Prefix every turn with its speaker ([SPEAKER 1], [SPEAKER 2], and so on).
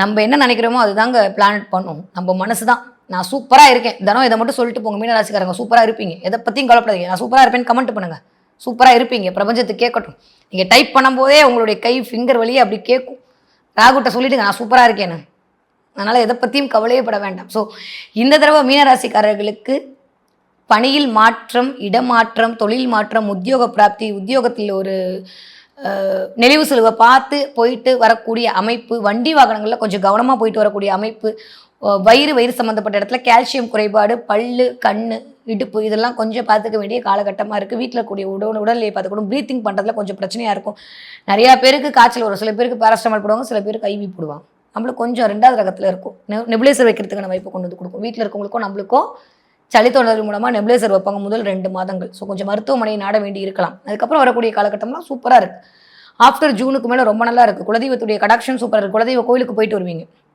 [SPEAKER 1] நம்ம என்ன நினைக்கிறோமோ அதுதாங்க பிளானட் பண்ணும். நம்ம மனசு தான். நான் சூப்பராக இருக்கேன் தினம் இதை மட்டும் சொல்லிட்டு போங்க. மீன ராசிக்காரங்க சூப்பராக இருப்பீங்க. எதை பற்றியும் கவலைப்படாதீங்க. நான் சூப்பராக இருப்பேன்னு கமெண்ட் பண்ணுங்கள். சூப்பராக இருப்பீங்க. பிரபஞ்சத்துக்கு கேட்கட்டும். நீங்கள் டைப் பண்ணும்போதே உங்களுடைய கை ஃபிங்கர் வழியே அப்படி கேட்கும். ராகுட்ட சொல்லிவிடுங்க நான் சூப்பராக இருக்கேன்னு. அதனால் எதை பற்றியும் கவலையே பட வேண்டாம். ஸோ இந்த தடவை மீனராசிக்காரர்களுக்கு பணியில் மாற்றம், இடமாற்றம், தொழில் மாற்றம், உத்தியோக பிராப்தி, உத்தியோகத்தில் ஒரு நெளிவு சுழிவை பார்த்து போயிட்டு வரக்கூடிய அமைப்பு, வண்டி வாகனங்களில் கொஞ்சம் கவனமாக போயிட்டு வரக்கூடிய அமைப்பு, வயிறு சம்மந்தப்பட்ட இடத்துல கால்சியம் குறைபாடு, பல்லு, கண், இடுப்பு இதெல்லாம் கொஞ்சம் பார்த்துக்க வேண்டிய காலகட்டமாக இருக்குது. வீட்டில் கூடிய உடல்நிலையை பார்த்துக்கணும். ப்ரீத்திங் பண்ணுறதுல கொஞ்சம் பிரச்சனையாக இருக்கும். நிறையா பேருக்கு காய்ச்சல் வரும். சில பேருக்கு பேராஸ்டமால் போடுவாங்க, சில பேருக்கு ஐவி போடுவாங்க. நம்மளுக்கு கொஞ்சம் 2வது ரகத்தில் இருக்கும். நெபுலைசர் வைக்கிறதுக்கான வாய்ப்பு கொண்டு வந்து கொடுக்கும். வீட்டில் இருக்கவங்களுக்கும் நம்மளுக்கும் சளி தொண்டர்கள் மூலமாக நெபுலைசர் வைப்பாங்க முதல் 2 மாதங்கள். ஸோ கொஞ்சம் மருத்துவமனையை நாட வேண்டி இருக்கலாம். அதுக்கப்புறம் வரக்கூடிய காலகட்டம்லாம் சூப்பராக இருக்குது. ஆஃப்டர் ஜூனுக்கு மேலே ரொம்ப நல்லா இருக்குது. குலதெய்வத்துடைய கடாக்ஷன் சூப்பராக இருக்குது. குலதெய்வ கோயிலுக்கு போயிட்டு வருவீங்க.